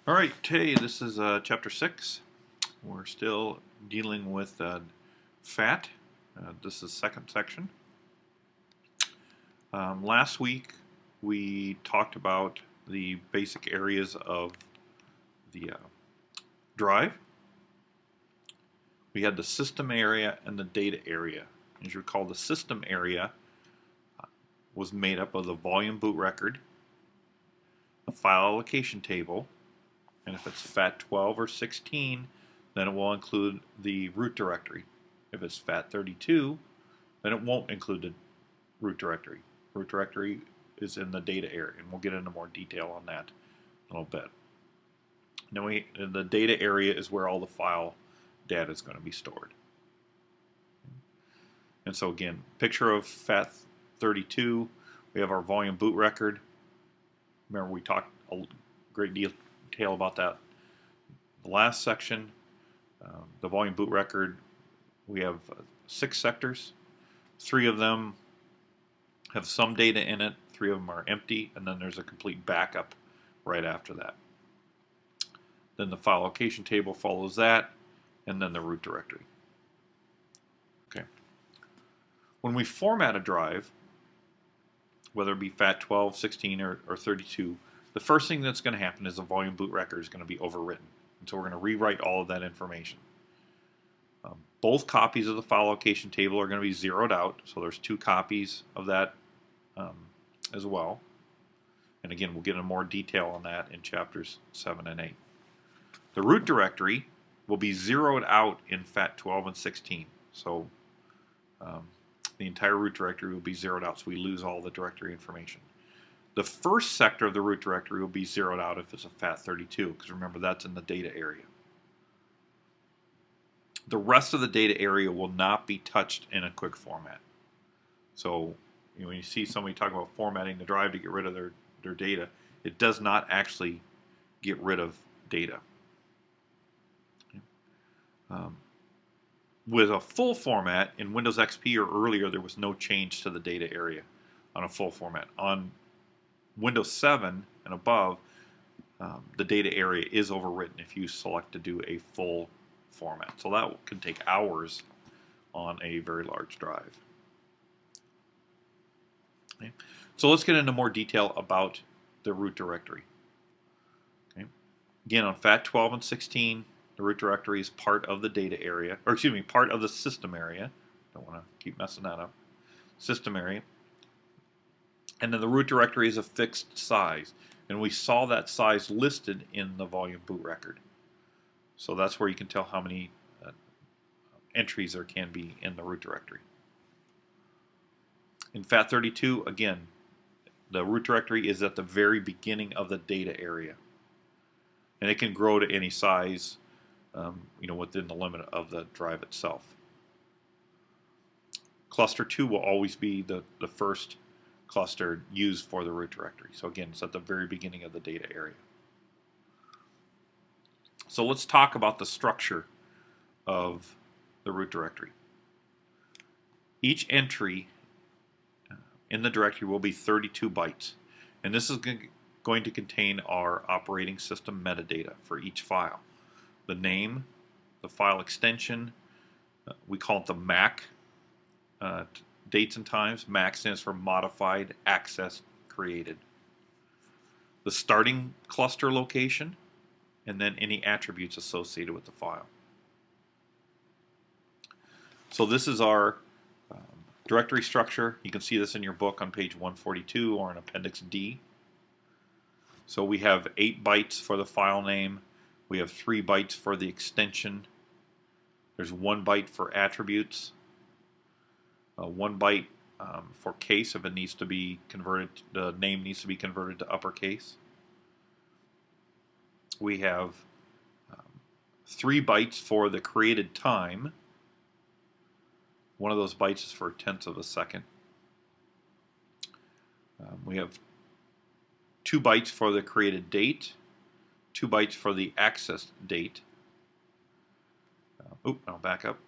All right, today this is chapter 6. We're still dealing with fat. This is second section. Last week we talked about the basic areas of the drive. We had the system area and the data area. As you recall, the system area was made up of the volume boot record, a file allocation table, and if it's FAT12 or 16, then it will include the root directory. If it's FAT32, then it won't include the root directory. Root directory is in the data area, and we'll get into more detail on that in a little bit. Now the data area is where all the file data is going to be stored. And so again, picture of FAT32, we have our volume boot record. Remember we talked a great detail about that the last section. The volume boot record, we have 6 sectors. 3 of them have some data in it, 3 of them are empty, and then there's a complete backup right after that. Then the file allocation table follows that, and then the root directory. Okay. When we format a drive, whether it be FAT12, 16, or 32, the first thing that's going to happen is the volume boot record is going to be overwritten. And so we're going to rewrite all of that information. Both copies of the file allocation table are going to be zeroed out, so there's 2 copies of that as well. And again, we'll get into more detail on that in chapters 7 and 8. The root directory will be zeroed out in FAT12 and 16. So the entire root directory will be zeroed out, so we lose all the directory information. The first sector of the root directory will be zeroed out if it's a FAT32, because remember that's in the data area. The rest of the data area will not be touched in a quick format. So when you see somebody talk about formatting the drive to get rid of their data, it does not actually get rid of data. With a full format in Windows XP or earlier, there was no change to the data area on a full format. On Windows 7 and above, the data area is overwritten if you select to do a full format. So that can take hours on a very large drive. Okay. So let's get into more detail about the root directory. Okay. Again, on FAT12 and 16, the root directory is part of the data area, or excuse me, part of the system area. Don't want to keep messing that up. System area. And then the root directory is a fixed size. And we saw that size listed in the volume boot record. So that's where you can tell how many entries there can be in the root directory. In FAT32, again, the root directory is at the very beginning of the data area. And it can grow to any size within the limit of the drive itself. Cluster 2 will always be the first cluster used for the root directory. So again, it's at the very beginning of the data area. So let's talk about the structure of the root directory. Each entry in the directory will be 32 bytes. And this is going to contain our operating system metadata for each file. The name, the file extension, we call it the MAC, dates and times. MAC stands for Modified Access Created. The starting cluster location, and then any attributes associated with the file. So this is our directory structure. You can see this in your book on page 142 or in Appendix D. So we have 8 bytes for the file name. We have 3 bytes for the extension. There's 1 byte for attributes. 1 byte for case if it needs to be converted, the name needs to be converted to uppercase. We have 3 bytes for the created time. One of those bytes is for tenths of a second. We have 2 bytes for the created date, 2 bytes for the accessed date. I'll back up.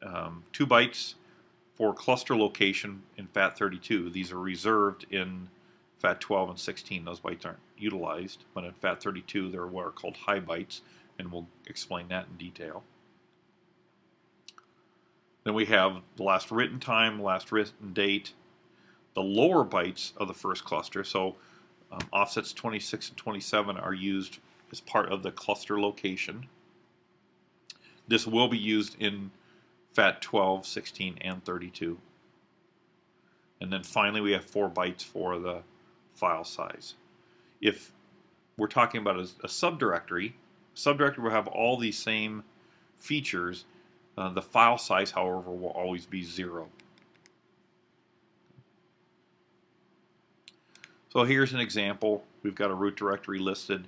2 bytes for cluster location in FAT32. These are reserved in FAT12 and 16, those bytes aren't utilized, but in FAT32 they're what are called high bytes, and we'll explain that in detail. Then we have the last written time, last written date, the lower bytes of the first cluster. So offsets 26 and 27 are used as part of the cluster location. This will be used in FAT12, 16, and 32. And then finally we have 4 bytes for the file size. If we're talking about a subdirectory will have all these same features. The file size, however, will always be 0. So here's an example. We've got a root directory listed.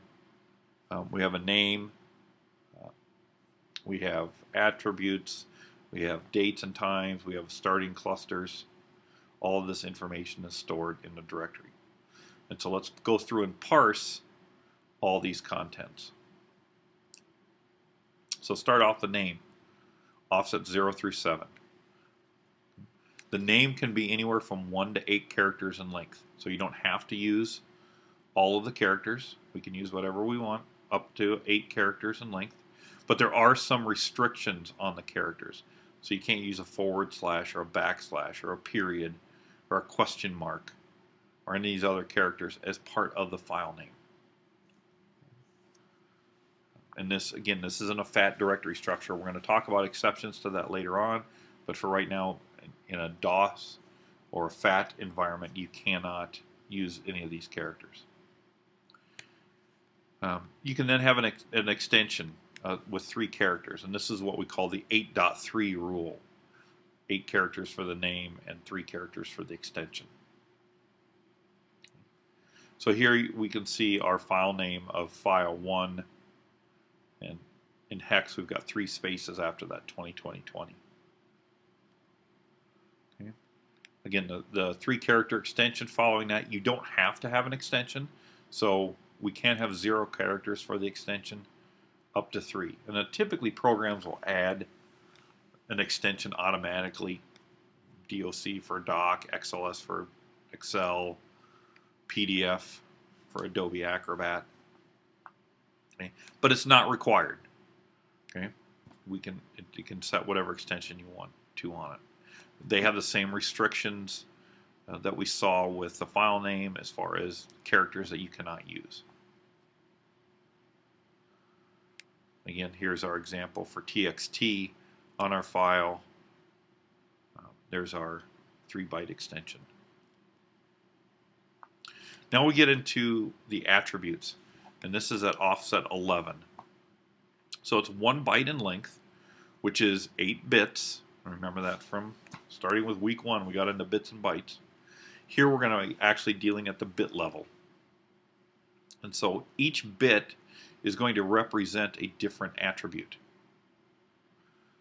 We have a name. We have attributes. We have dates and times. We have starting clusters. All of this information is stored in the directory. And so let's go through and parse all these contents. So start off the name, offset 0 through 7. The name can be anywhere from 1 to 8 characters in length. So you don't have to use all of the characters. We can use whatever we want, up to 8 characters in length. But there are some restrictions on the characters. So you can't use a forward slash or a backslash or a period or a question mark or any of these other characters as part of the file name. And this, again, this isn't a FAT directory structure. We're going to talk about exceptions to that later on. But for right now, in a DOS or a FAT environment, you cannot use any of these characters. You can then have an extension with 3 characters, and this is what we call the 8.3 rule. 8 characters for the name and 3 characters for the extension. So here we can see our file name of file 1, and in hex we've got 3 spaces after that, 2020. Okay. Again, the 3 character extension following that, you don't have to have an extension, so we can have 0 characters for the extension up to 3. And then typically programs will add an extension automatically. DOC for Doc, XLS for Excel, PDF for Adobe Acrobat. Okay. But it's not required. Okay. You can set whatever extension you want to on it. They have the same restrictions that we saw with the file name as far as characters that you cannot use. Again, here's our example for TXT on our file. There's our 3-byte extension. Now we get into the attributes, and this is at offset 11. So it's 1 byte in length, which is 8 bits. Remember that from starting with week 1, we got into bits and bytes. Here we're going to be actually dealing at the bit level. And so each bit is going to represent a different attribute.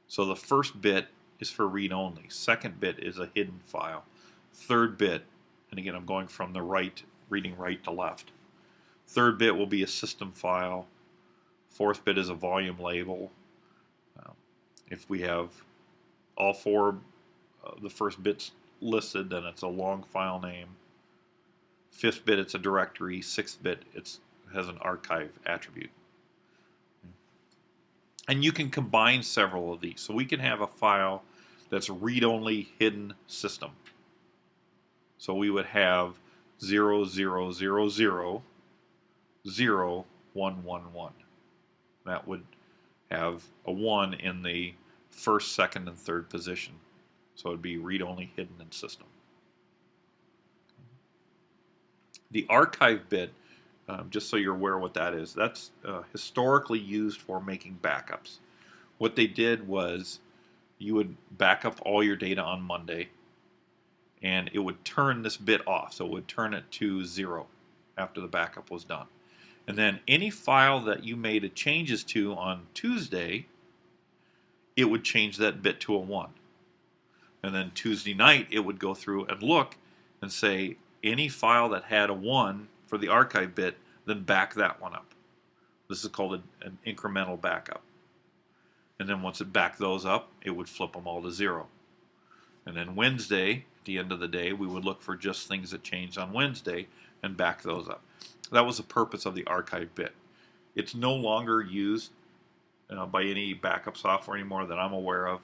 So the first bit is for read-only. Second bit is a hidden file. Third bit, and again I'm going from the right, reading right to left. Third bit will be a system file. Fourth bit is a volume label. If we have all 4 of the first bits listed, then it's a long file name. 5th bit, it's a directory. 6th bit, it has an archive attribute. And you can combine several of these. So we can have a file that's read-only hidden system. So we would have 0000 0111. That would have a 1 in the first, second, and third position. So it would be read-only hidden in system. The archive bit, just so you're aware what that is, that's historically used for making backups. What they did was you would back up all your data on Monday, and it would turn this bit off. So it would turn it to 0 after the backup was done. And then any file that you made changes to on Tuesday, it would change that bit to a 1. And then Tuesday night, it would go through and look and say, any file that had a 1 for the archive bit, then back that one up. This is called an incremental backup. And then once it backed those up, it would flip them all to 0. And then Wednesday, at the end of the day, we would look for just things that changed on Wednesday, and back those up. That was the purpose of the archive bit. It's no longer used by any backup software anymore that I'm aware of.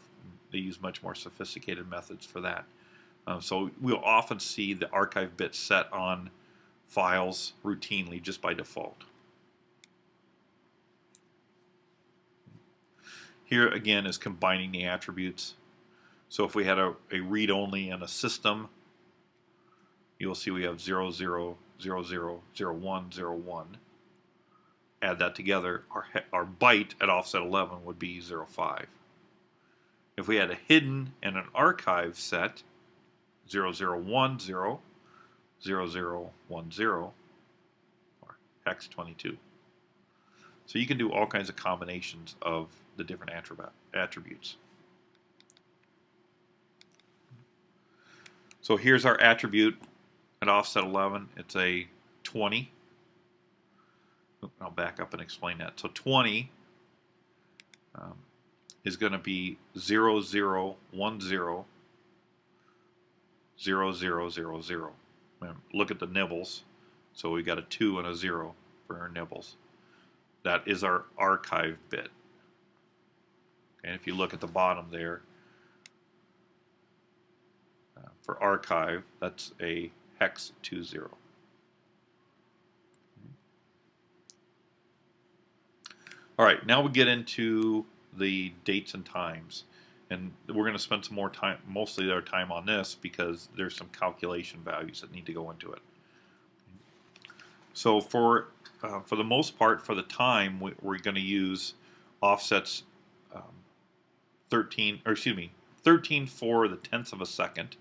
They use much more sophisticated methods for that. So we'll often see the archive bit set on files routinely just by default. Here again is combining the attributes. So if we had a read-only and a system, you'll see we have 00, 00, 01, 01. Add that together, our byte at offset 11 would be 05. If we had a hidden and an archive set, 0010, 0010, or hex 22. So you can do all kinds of combinations of the different attributes. So here's our attribute at offset 11. It's a 20. I'll back up and explain that. So 20 is going to be 0010, 0000. Look at the nibbles. So we got a 2 and a 0 for our nibbles. That is our archive bit. And if you look at the bottom there, for archive, that's a hex 20. All right, now we get into the dates and times, and we're going to spend some more time, mostly our time on this, because there's some calculation values that need to go into it. So for the most part, for the time, we're going to use offsets 13 for the tenths of a second,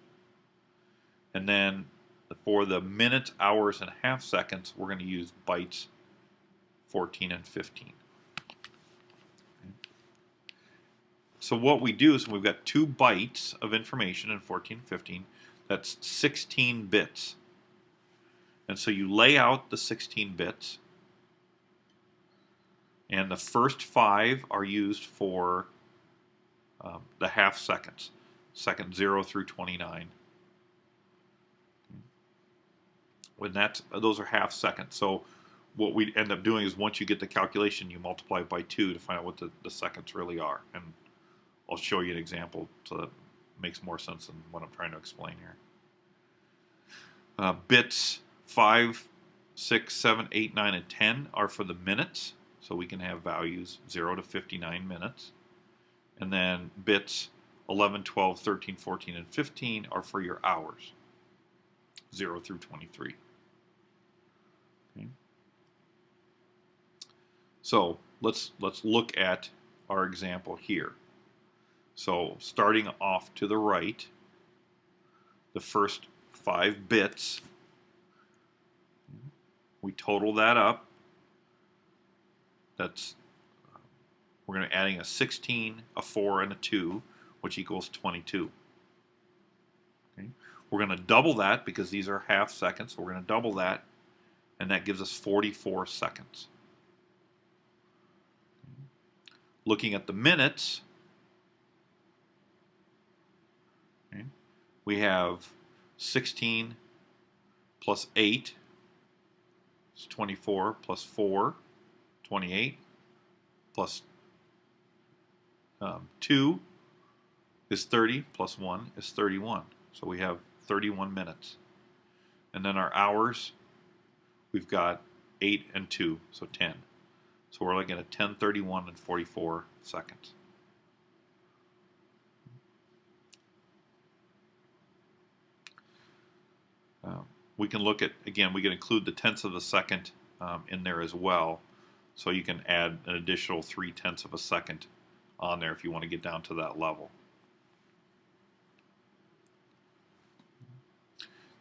and then for the minutes, hours, and half seconds, we're going to use bytes 14 and 15. So what we do is we've got 2 bytes of information in 14, 15. That's 16 bits. And so you lay out the 16 bits. And the first 5 are used for the half seconds. Second 0 through 29. Those are half seconds. So what we end up doing is once you get the calculation, you multiply it by 2 to find out what the seconds really are. And I'll show you an example so that makes more sense than what I'm trying to explain here. Bits 5, 6, 7, 8, 9, and 10 are for the minutes. So we can have values 0 to 59 minutes. And then bits 11, 12, 13, 14, and 15 are for your hours, 0 through 23. Okay. So let's look at our example here. So starting off to the right, the first 5 bits, we total that up. We're going to adding a 16, a 4, and a 2, which equals 22. Okay. We're going to double that because these are half seconds, so we're going to double that, and that gives us 44 seconds. Looking at the minutes, okay, we have 16 plus 8 is 24, plus 4, 28, plus 2 is 30, plus 1 is 31. So we have 31 minutes. And then our hours, we've got 8 and 2, so 10. So we're looking at 10, 31, and 44 seconds. We can look at, again, we can include the tenths of a second in there as well. So you can add an additional 3/10 of a second on there if you want to get down to that level.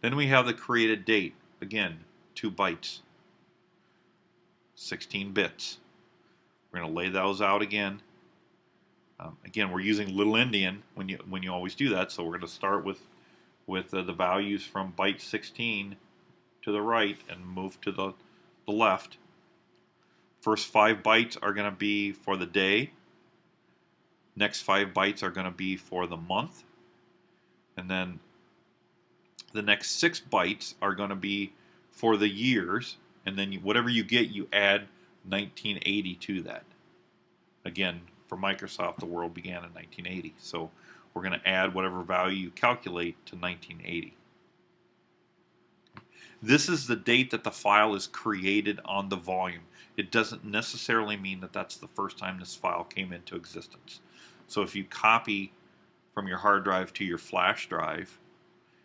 Then we have the created date. Again, 2 bytes, 16 bits. We're going to lay those out again. Again, we're using little endian when you always do that. So we're going to start with the values from byte 16 to the right and move to the left. First 5 bytes are going to be for the day. Next 5 bytes are going to be for the month. And then the next 6 bytes are going to be for the years, and then whatever you get, you add 1980 to that. Again, for Microsoft, the world began in 1980, so we're going to add whatever value you calculate to 1980. This is the date that the file is created on the volume. It doesn't necessarily mean that that's the first time this file came into existence. So if you copy from your hard drive to your flash drive,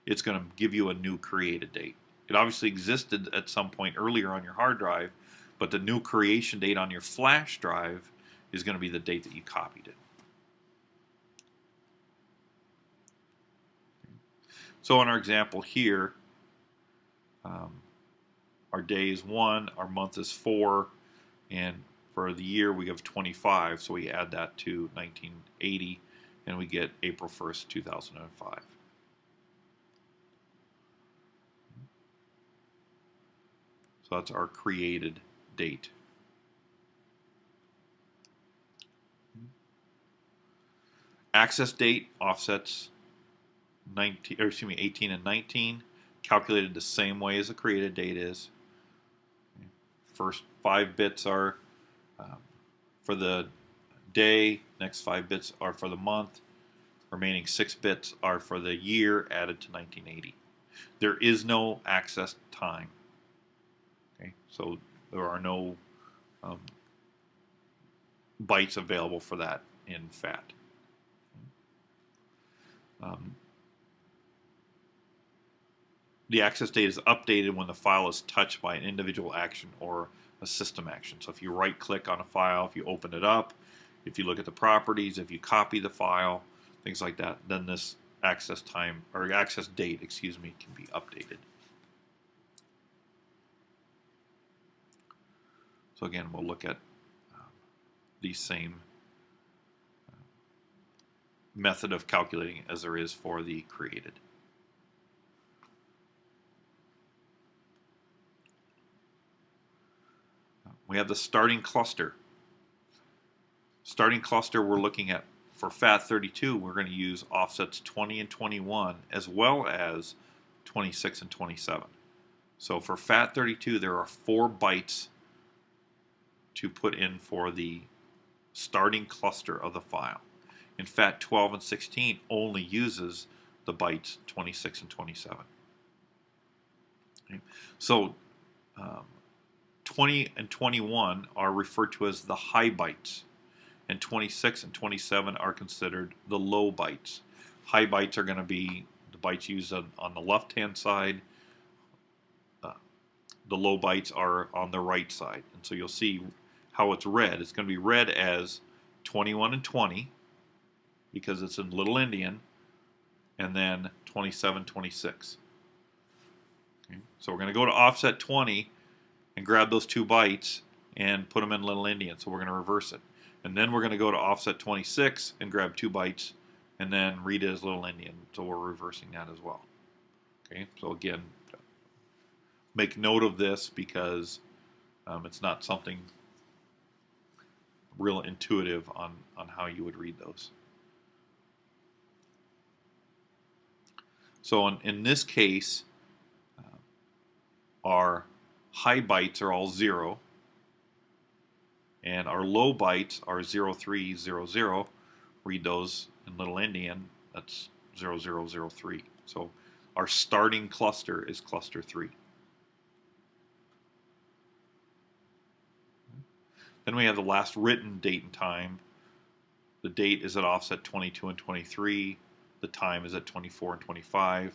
it's going to give you a new created date. It obviously existed at some point earlier on your hard drive, but the new creation date on your flash drive is going to be the date that you copied it. So in our example here, our day is 1, our month is 4, and for the year we have 25, so we add that to 1980, and we get April 1st, 2005. So that's our created date. Access date offsets 18 and 19, calculated the same way as the created date is. First 5 bits are for the day, next 5 bits are for the month, remaining 6 bits are for the year added to 1980. There is no access time. Okay, so there are no bytes available for that in FAT. The access date is updated when the file is touched by an individual action or a system action. So if you right-click on a file, if you open it up, if you look at the properties, if you copy the file, things like that, then this access time or access date, excuse me, can be updated. So again, we'll look at the same method of calculating as there is for the created. We have the starting cluster. Starting cluster we're looking at for FAT32, we're going to use offsets 20 and 21 as well as 26 and 27. So for FAT32 there are 4 bytes to put in for the starting cluster of the file. In FAT12 and 16 only uses the bytes 26 and 27. Okay. So 20 and 21 are referred to as the high bytes, and 26 and 27 are considered the low bytes. High bytes are going to be the bytes used on the left-hand side. The low bytes are on the right side. And so you'll see how it's read. It's going to be read as 21 and 20 because it's in Little Endian, and then 27, 26. Okay. So we're going to go to offset 20 and grab those 2 bytes and put them in Little Endian. So we're going to reverse it. And then we're going to go to offset 26 and grab 2 bytes and then read it as Little Endian. So we're reversing that as well. Okay, so again, make note of this because it's not something real intuitive on how you would read those. So in this case, our high bytes are all 0, and our low bytes are 0300. Read those in Little Endian, that's 0003. So our starting cluster is cluster 3. Then we have the last written date and time. The date is at offset 22 and 23. The time is at 24 and 25. And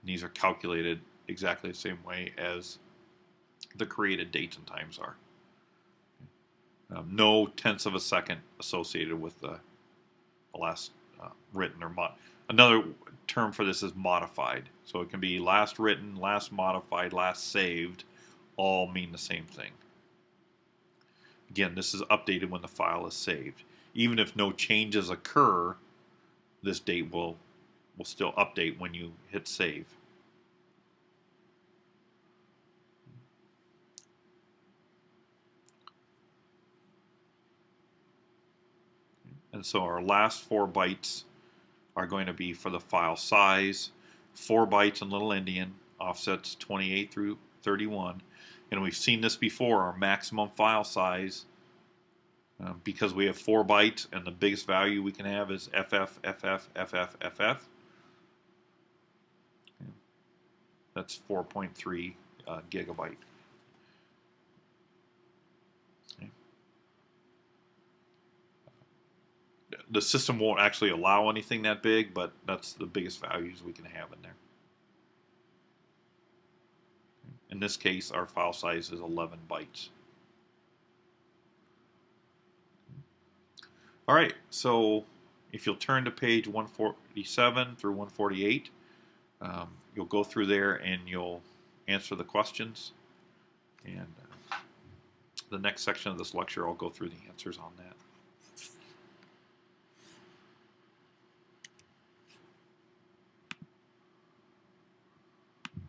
these are calculated exactly the same way as the created dates and times are. No tenths of a second associated with the last written or another term for this is modified. So it can be last written, last modified, last saved, all mean the same thing. Again, this is updated when the file is saved. Even if no changes occur, this date will still update when you hit save. And so our last 4 bytes are going to be for the file size. 4 bytes in Little Endian, offsets 28 through 31. And we've seen this before, our maximum file size, because we have 4 bytes and the biggest value we can have is FF. That's 4.3 gigabyte. Okay. The system won't actually allow anything that big, but that's the biggest values we can have in there. In this case, our file size is 11 bytes. All right, so if you'll turn to page 147 through 148, you'll go through there and you'll answer the questions. And the next section of this lecture, I'll go through the answers on that.